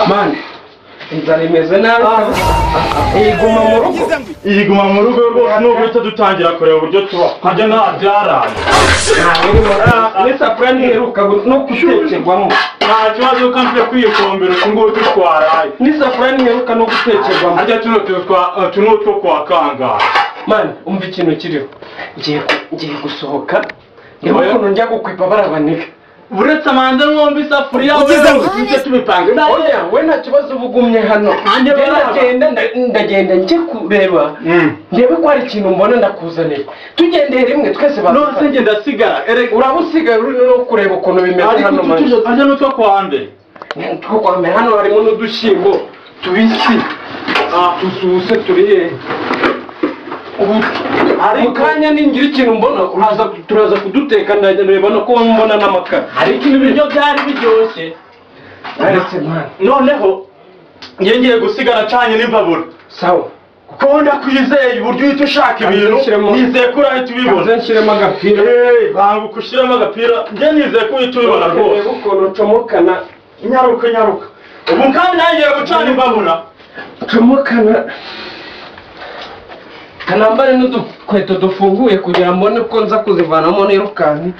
Man, inzara imeze nabi. Iguma mu rugo rwose n'ubwo dutangira kureba uburyo tuba hajya nta byaraye. Ni sapura ntiheruka no gutekerwamo. Nta kibazo ukamfite kwiyikombera ngo dutwaraye. Ni sapura ntiheruka no gutekerwamo. Hajya tuno two kwa kangahe. Man, umva ikintu kiriho. Ngiye gusohoka. Ndeba ukuntu njya gukwipa barabanika. Buretse amanza ngombe isafuriya tujye tubipanga. Oya, we nta kibazo ubugumye hano. Ndagenda njye kureba. Ndebe ko hari ikintu mbona ndakuzaniye. Tugendeye rimwe twese No se nge ndasigara. Urabusigaye uri no kureba ukuntu bimeze hano man. Aje no two kwa mbere. Two kwa mbere hano harimo n'udushyimbo tubisi. Tususe turiye. Mukanya ningira ikintu mbona turaza kuduteka ndagenda no ko mbona n'amakara. Hari ikintu ibiryo byari biryoshye. Aretse man. Noneho ngiye gusigara canye n'imbabura. Sawa. Kuko ndakwizeye uburyo uhita ushaka ibintu nizeye ko urahita ubibona. Kanze nshyiremo agapira. Banga ukushyiramo agapira njye nizeye ko uhita ubibona rwose. Ukuntu ucomokana. Nyaruka. Ubu kandi nangiye gucana imbabura. Ucomokana. Kanambare n'udukweto dufunguye kugira mbone ko nza kuzivanamo nirukani.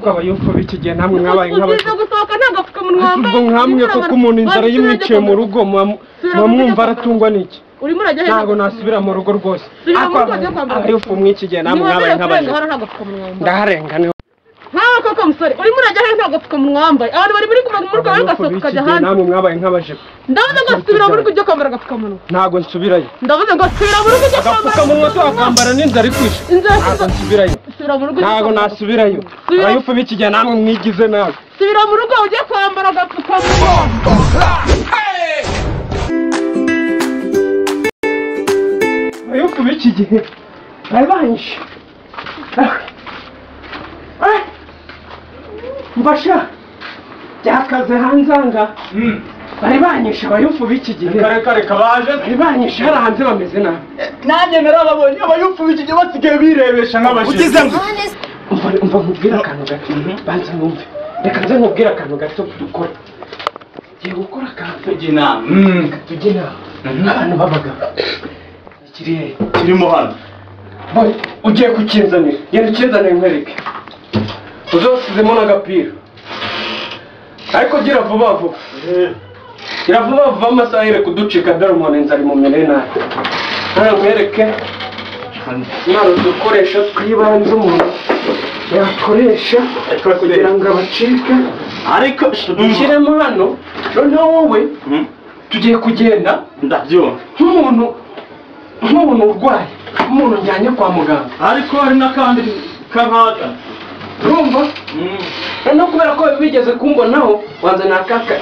Abayuko b'ikigihe namwe mwabaye nk'abantu koko umuntu inzara yimwiciye mu rugo mwumva aratungwa n'iki ntabwo nasubira mu rugo rwose abayuko mw'ikigihe namwe mwabaye nk'abantu ndaharenga nkawe koko musore urimo urajya he nta gapfukamunwa wambaye abantu bari muri kuva mu rugo bagasohoka ukajya hanze namwe mwabaye nk'abajepo ndavuze ngo subira muri kujya kwambara agapfukamunwa ntabwo nsubirayo ndavuze ngo subira muri kujya kwambara agapfukamunwa twakambara n'inzara ikwishe ntabwo nsubirayo ntabwo nasubirayo abayufu b'ikigihe namwe mwigize nabi subira mu rugo ujye kwambara agapfukamunwa abayufu b'ikigihe bari banyishe mbasha byakaze hanze anga bari banyishe abayufu b'iki gihe kare baje bari banyishe hari hanze bameze nabi nanjye narababonye abayufu b'iki gihe basigaye birebesha nk'abashize umva nkubwira akantu gato banza numve reka nze nkubwira akantu gato dukora ngiye gukora akantu tujya inama abantu b'abagabo kirimo hano ugiye kukinzanira genda ukinzanire nkwereke uzosizemo n'agapira ariko gira vuba vuba amasaha yere kuducika dore umuntu inzara imumere nabi nawe nkwereke naro dukoresha twibanze umuntu yakoresha kugira ngo abacike ariko ushyiremo hano noneho wowe tugiye kugenda ndabyumva nk'umuntu urwaye nk'umuntu njyanye kwa muganga ariko hari n'akandi k'ankaka urumva noneho kubera ko bigeze kumbonaho wanzana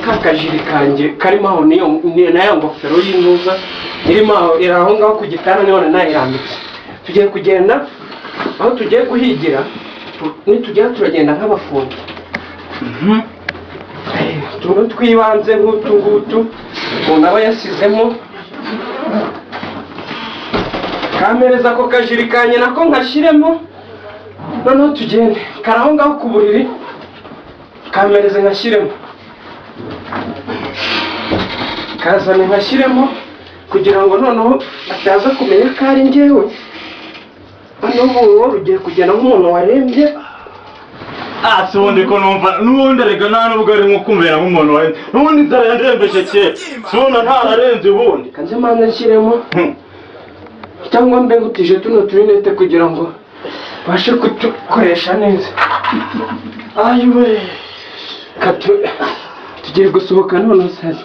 kakajiri kanjye karimo aho nayo ngofero y'intuza irimo aho iri aho ngaho ku gitanda niho nayirambitse tugiye kugenda aho tugiye guhigira nitugera turagenda nk'abafundi utuntu twibanze nk'utu ngutu umuntu aba yasizemo kamereza ako kajiri kanjye nako nkashyiremo noneho tugende kari aho ngaho ku buriri kamereze nkashyiremo kazane nkashyiremo kugira ngo noneho ataza kumenya ko ari njyewe noneho ubu rugiye kugenda nk'umuntu warembye si ubundi ko numva n'ubundi arega nta nubwo ari nko kumera nk'umuntu warembye n'ubundi inzara yandembeje kera si ubundi ntararenze ubundi kanze mpande nshyiremo cyangwa mbe ngutije tuno turinete kugira ngo tubashe kudukoresha neza. ayiwe tugiye gusohoka none sazi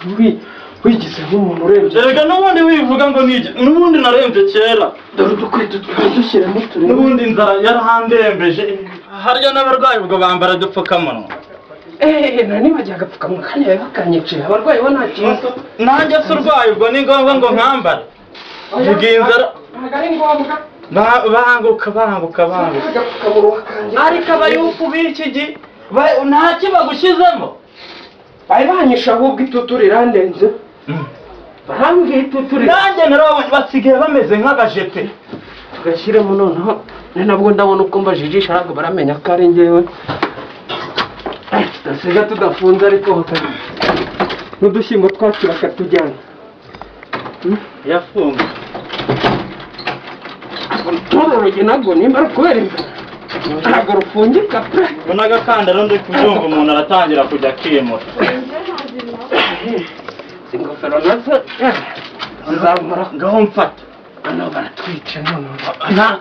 wigize nk'umuntu urembye. erega n'ubundi wivuga ngo n'ubundi narembye kera. Dore udukweto dushyiramo turi n'ubundi inzara yarandembeje. harya n'abarwayi ubwo bambara udupfukamunwa. nani bajya agapfukamunwa kanya bakanyiciye abarwayi bo nta kibazo. nanjye se urwaye ubwo ni ngombwa ngo nkambare. vuga inzara ntabwo ari ngombwa. banguka ariko abayufu b'iki gihe nta kibagushyizemo. bari banyisha ahubwo itutu rirandenze. barambwiye itutu nanjye narabonye basigaye bameze nk'agajepe. tugashyiremo noneho ni nabwo ndabona uko mbajijisha ntabwo baramenya ko ari njyewe. tudasiga tudafunze ariko n'udushyimbo twacu bakatujyana. yafunze urugi nabwo nimba ari kubera inzara ntabwo rufungika pe. ubona agakandaro ndi kubyumva umuntu aratangira kujya akimura. izi ngofero nazo zizamura. ngaho mfata hano baratwica noneho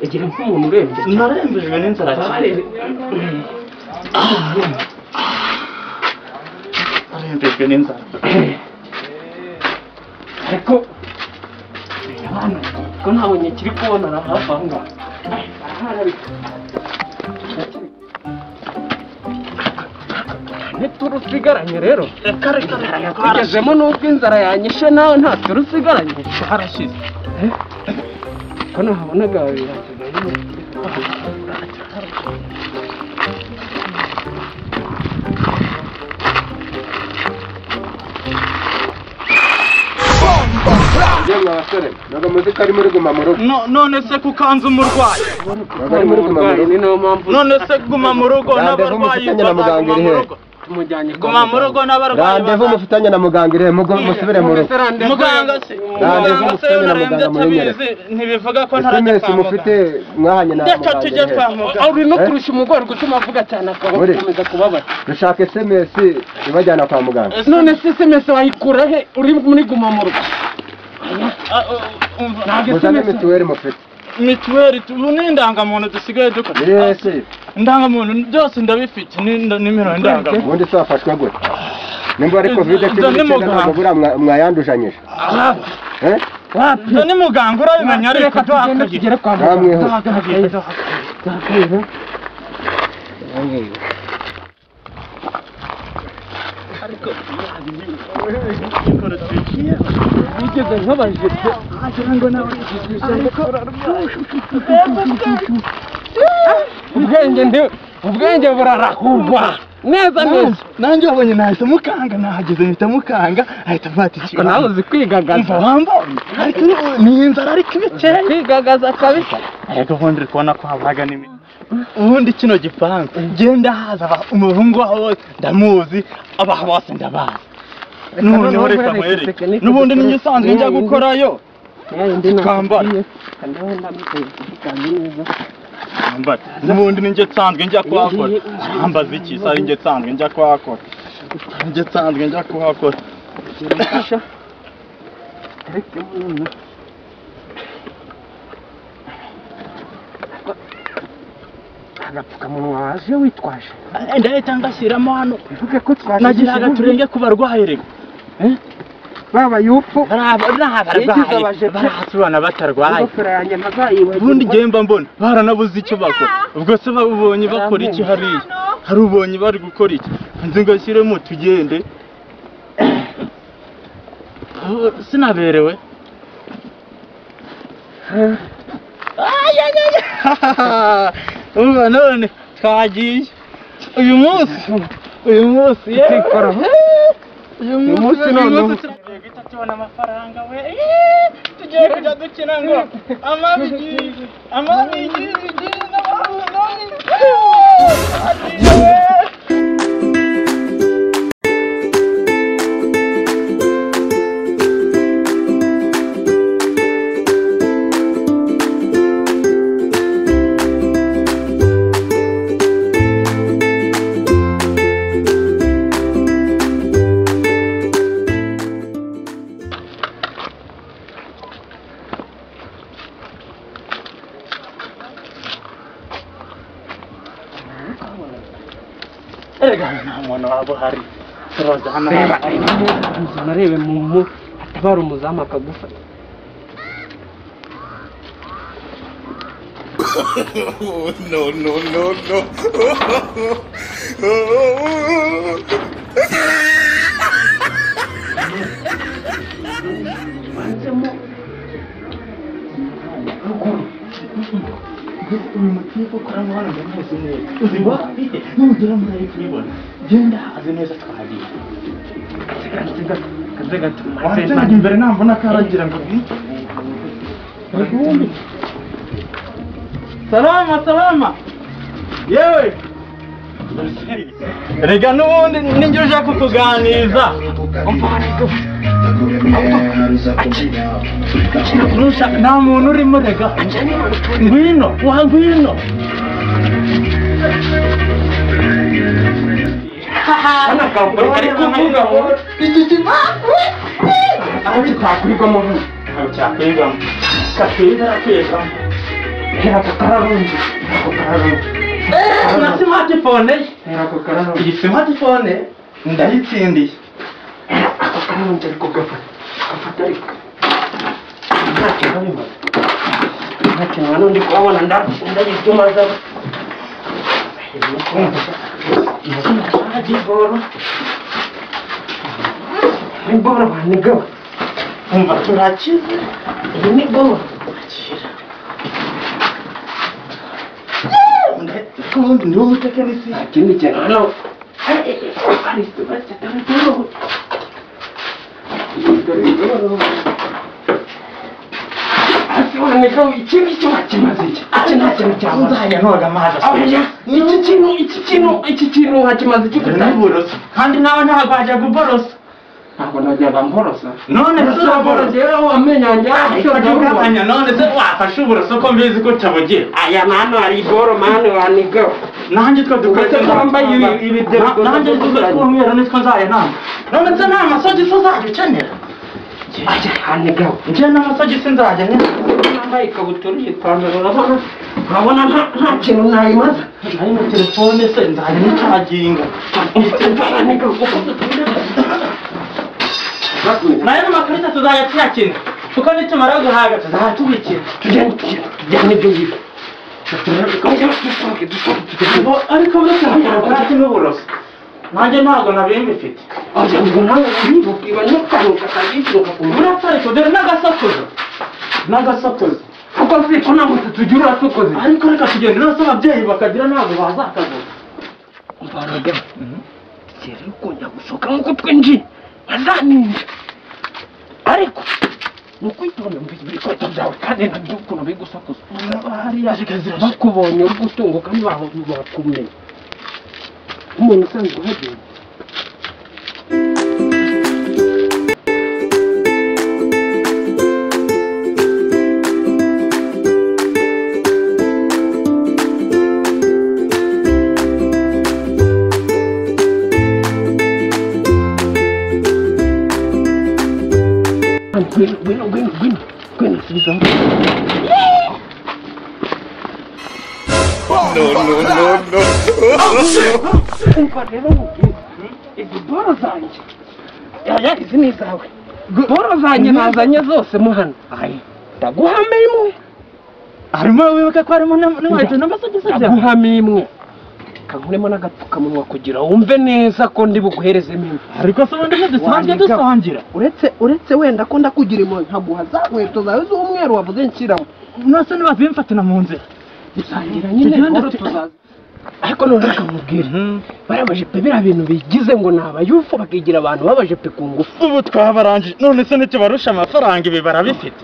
egera nk'umuntu urembye. narembejwe n'inzara cyane. narembejwe n'inzara. ariko hano ko ntabonye kiri kubonera hafi aho ngaho. ntiturusigaranye rero. tugezemo n'ubwo inzara yanyishe nawe nta turusigaranye. harashize. ko nahabonaga abasore ntabwo muzi ko ari muri guma mu rugo. none se kukanza umurwayi. ntabwo ari muri guma mu rugo. ni niyo mpamvu none se guma mu rugo n'abarwayi muganga iri he? guma mu rugo n'abarwayi. randevu mufitanye na muganga iri he? musubire mu rugo. muganga se ntibivuga ko ntarajya kwa mufite mwahanye na reka tujye kwa muganga. uri no kurusha umugore gutuma avuga cyane akakomeza kubabara. dushaka SMS ibajyana kwa muganga. none se SMS wayikura he uri muri guma mu rugo? muzane mituweli mufite. mituweli ubu ni indangamuntu dusigaye dukora. indangamuntu byose ndabifite nimero indangamuntu. ubundi se wafashwe gute? nimba ari kovide ntabwo mwayandujanyije. ni muganga urabimenya ariko tugere kwa muganga. bigeze nk'abajepe ubwenge burarahurwa neza neza. nanjye wabonye nahita mukanga nahageze mpita mukanga ahita mfata ikintu. nawe uzi kwigagaza. wambonye ariko ni inzara ariko ibikeye. kwigagaza kabisa. ariko ubundi uri kubona ko habaga n'imiti. ubundi kino gipangu genda haza umuhungu waho wose ndamuzi abaha bose ndabazi. noneho reka mwereke n'ubundi niyo usanzwe njya gukorayo. twambara n'ubundi ninjye nsanzwe njya kuhakora. arambaza iki se ari njye nsanzwe njya kuhakora. njye nsanzwe njya kuhakora. agapfukamunwa waje witwaje. ndahita ngashyiramo hano. bivuge ko twaje nagiraga turenge ku barwayi reka. baba yufu barahasubana batarwaye. ingofero yanjye ntazayibagirwa. ubundi ngemba mbona baranabuze icyo bakora. ubwo se babonye bakora iki hariya? hari ubonye bari gukora iki? nzi ngashyiremo tugende. sinaberewe. ubu none twagiye uyu munsi uyu munsi none tubona amafaranga we tugiye kujya dukina ngo amabigi erega nta muntu waba uhari turoza hano reba narebe mu atabara umuzamu akagufata no. uyu mutifu ukoramo hano ndamuzi neza uzi wafite nugera muri ari kubibona genda azi neza twagiye kaze gato wansanga imbere nambona karagira ngo salama yewe rega n'ubundi ninjye uje kukuganiza nta muntu urimo rega ngwino ari kuvuga ngo aho cyakwigamo ntabwo cyakwigamo katwiza arakwigamo hera kakararunze na smartphone hera kakararunze iyi smartphone ndayitsindiye ako kararunze ariko gafata ariko ntacyo kabimaze ntacyo hano ndi kuhabona ndayituma zaba ni bora banigaba umva turakize iyi ni bora ndi umutekinisi ikindi kintu hano hari ikibazo cy'amatoro ikindi cyo wakimaze iki nta kintu cyamaze nzajya noga amazi iki kintu wakimaze iki n'uburoso kandi nawe ntabwo wajya kuborosa ntabwo najyaga mborosa none se uraborosa yewe amenyo yanjye ugabanya none se wafashe uburoso ko mbizi ko utabugira aya mano hari boro mano waniga nanjye two dukwete twambaye ibidero nanjye tw'umweru nitwo nzajya namba none se nta masogisi uzajya ukenera ajya haniga njye n'amasogisi nzajya nyine nambaye ikabutura ipantaro urabona nta kintu nayimaze ari na telefone se nzajya nicaginga nayo n'amakarita tuzajya tuyakina kuko nitumara guhaga tuzajya tubikina tujyane ibyo ngibyo ariko buretse hagaragara n'uburoso nanjye ntabwo nabimbifite ajya ngo nawe wibukiba n'ukanuka kagicuka ku buretse ariko dore n'agasokozo kuko si ko ntabwo tugira urasokoze ariko reka tugenda rwose ababyeyi bakagira ntabwo bazakaguza mbaraga rero ukunda gusohoka nk'uko twinjiye nkazaninja ariko ni ukwitonda mu bikweto byawe kandi nabyo ukuntu bigusakuza bakubonye uri gutunguka ntibakumenya umuntu usanzwe uhagenda Gwino, subiza aho. No. Umva rero izi boro zanjye izi ni izawe boro zanjye nazanye zose mo hano ndaguhame imwe harimo wibuke ko harimo n'inkweto n'amasogisi byawe ndaguhame imwe kankuremo n'agapfukamunwa kugira wumve neza ko ndi buguherezemo imwe ariko se ubundi dusanzwe dusangira uretse wenda ko ndakugira imwe nkaguha za nkweto zawe z'umweru wavuze nshyiramo nose ntibazimfatana mu nzira dusangira nyine boro tuzaza ariko none akamubwira barabajepe biriya bintu bigize ngo ni abayufu bakigira abantu babajepe ku ngufu ubu twabarangije none se ntitubarusha amafaranga ibi barabifite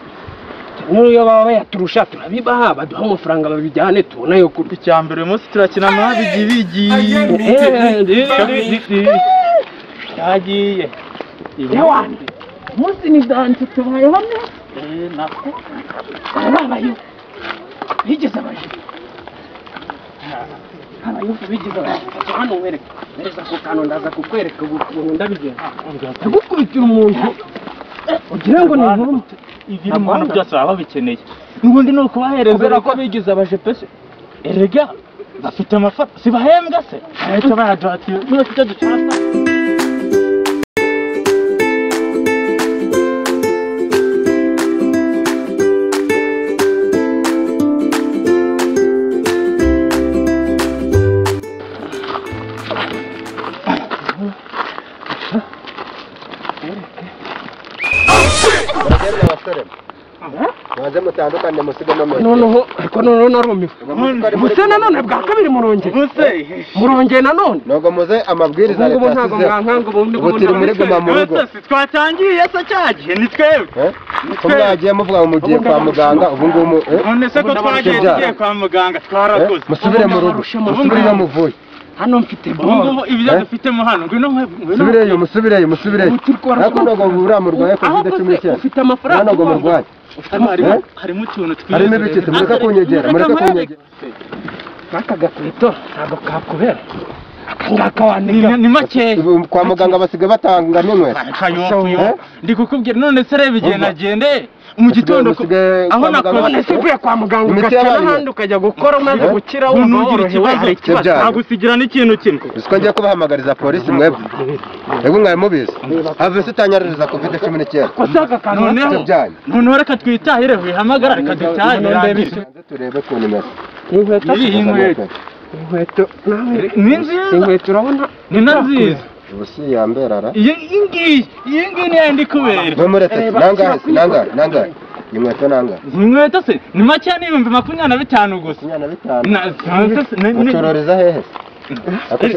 n'iyo baba bayaturusha turabibaha baduha amafaranga babijyane tubona yo kurya icya mbere uyu munsi turakina amabigi yagiye yawandi umunsi ni danse tubayeho neza babayo bigeze abajepe abayufu bigeze abajepe hano wereka nereza ku kantu ndaza kukwereka ukuntu ndabigenza ndagukubitira umuntu ugira ngo ni inkuru ntabwo hano byose baba babikeneye n'ubundi ni ukubahereza kubera ko bigize abajepe se erega bafite amafaranga sibahembwa se ahita bayadwatiye none tujya ducasa Mwaze mutandukanye musigamo mwe. noneho ariko noneho narumiwe muse nanone bwa kabiri muronge muronge nanone Nogo muze amabwiriza ubu ntabwo mwankanga ubu turi muri guma mu rugo. twatangiye se cyagiye ni twebwe Ko mwagiye muvuga mu giye kwa muganga ubu ngumu none se ko twagiye tugiye kwa muganga twarakoze musubire mu rugo musubire no muvuye hano mfite ubu ibyo dufitemo hano ngwino musubireyo ariko nogo buramurwaye COVID-19 ufite amafaranga nogo murwaye harimo utuntu twiza harimo ibiki mureka kunyegera aka gakwito ntabwo kakubera akangaka waniga ni make kwa muganga basiga batanga n'inkweto ndi kukubwira none se reba igihe nagendeye mu gitondo aho nakubona se uvuye kwa muganga ugaca n'ahandi ukajya gukora umaze gukira worohewe hari ikibazo nagusigira n'ikintu kimwe usiko ngiye kubahamagariza polisi mwebwe ego mwari mubizi have se utanyaririza COVID-19 noneho reka twitahire wihamagara reka dutahire turebe ku nimero inkweto ni nziza inkweto urabona ni na nziza ubusi yamberara iyi ngiyi niyo ndi kubera bamuretse nangahe inkweto nangahe inkweto se ni make n'ibihumbi 25 gusa 25 mucororeza hehe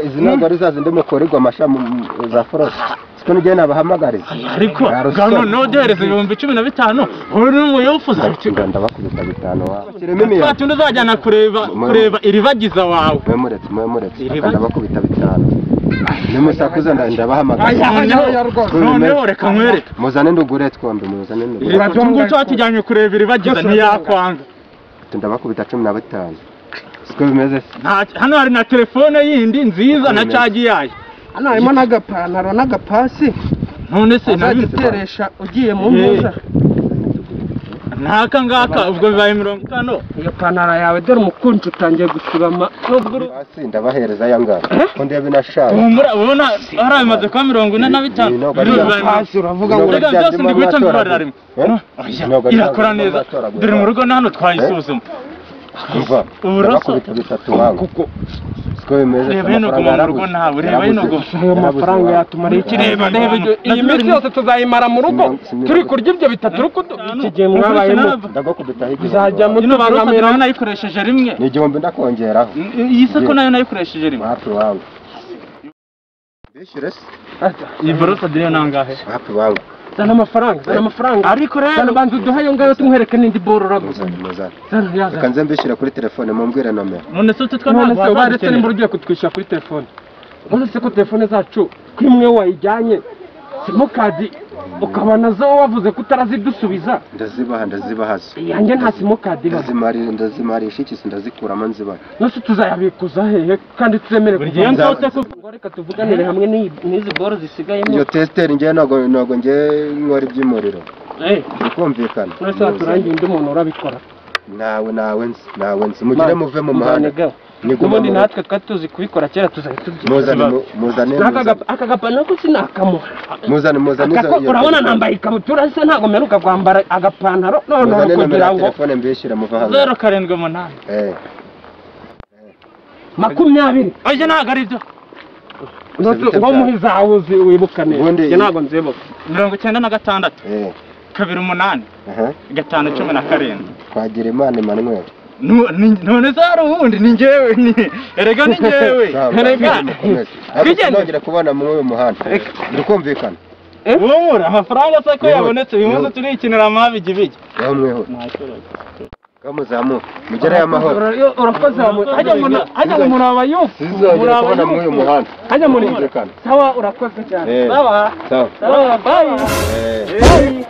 izi ntabwo ari za zindi mukorerwa amashamu za forose siko nigenda nabahamagariza ariko gano nodereza 15 uri umuyofuza ndabakubita 5 wawe kirimo imiyaga twatundi uzajyana kureba iribagiza wawe mwemuretse ndabakubita 5 nimusakuza ndabahamagariza noneho reka nkwereke muzane ndugure twombe muzane ndugure batungu cyatujyanye kureba iribagiza ntiyakwanga ndabakubita 15 siko bimeze hano hari na telefone yindi nziza na caji yayo hano harimo n'agapantaro n'agapasi none se nabiteresha ugiye mu mpuza ntaka ngaka ubwo bibaye 50 iyo pantaro yawe dore umukunzi utangiye gusibama hasi ndabahereza yangara ko ndebe binashaka ubona haramaze kwa 45 hasi uravuga ngo byose ndi guhita mbarara rimwe irakora neza dore mu rugo hano twayisuzuma umva ndabakubita 3 wangu siko bimeze amafaranga yatumara ikireba iyi minsi yose tuzayimara mu rugo turi kurya ibyo bitatu rukudo iki gihe mwabayemo ndagakubita bizajya mutubangamira nayikoresheje rimwe ni igihombi ndakongeraho iyi sako nayo nayikoresheje rimwe hafi wangu bishyure iyi borosa diriyo nangahe hafi wangu zana amafaranga ariko rero zana bantu duhaye ngayo tumwereke n'indi boro raguza reka nze mbishyira kuri telefone mumbwire nomero none se tutwa ntabwo baretse nimba ugiye kutwishyura kuri telefone none se ko telefone zacu kwimwe wayijyanye simukadi ukaba nazo wavuze ko utarazidusubiza ndazibahaza yanjye nta simukadi ndazimarisha iki ndazikuramo nzibaha nose tuzayabikuza hehe kandi tuzemere ngo reka tuvuganire hamwe n'izi boro zisigayemo iyo tesiteri njye ntabwo njye nkora iby'umuriro bikumvikana nose waturangiye undi muntu urabikora nawe nzi mugire muve mu muhanda n'ubundi natwe twari tuzi kubikora kera tuzahita tubyina muzane aka gapantaro ko sinakamuha muzane urabona nambaye ikabutura se ntabwo mperuka kwambara agapantaro none kugira ngo telefone mbishyira muva hano 078 20 oje ntabwo ari byo ngo muhizawuzi wibuka neza njye ntabwo nzibuka 96 28 517 twagira Imana Emmanuel none zari ubundi ni njyewe erega ni njyewe erega nongera kubona mu uyu muhanda birikumvikana wowe amafaranga se ko yabonetse uyu munsi turikinira amabigi bigi yamweho kamuzamu mugera y'amahoro urakoze hajya mu muraba yo muraba mu uyu muhanda hajya muri sawa urakoze cyane sawa bye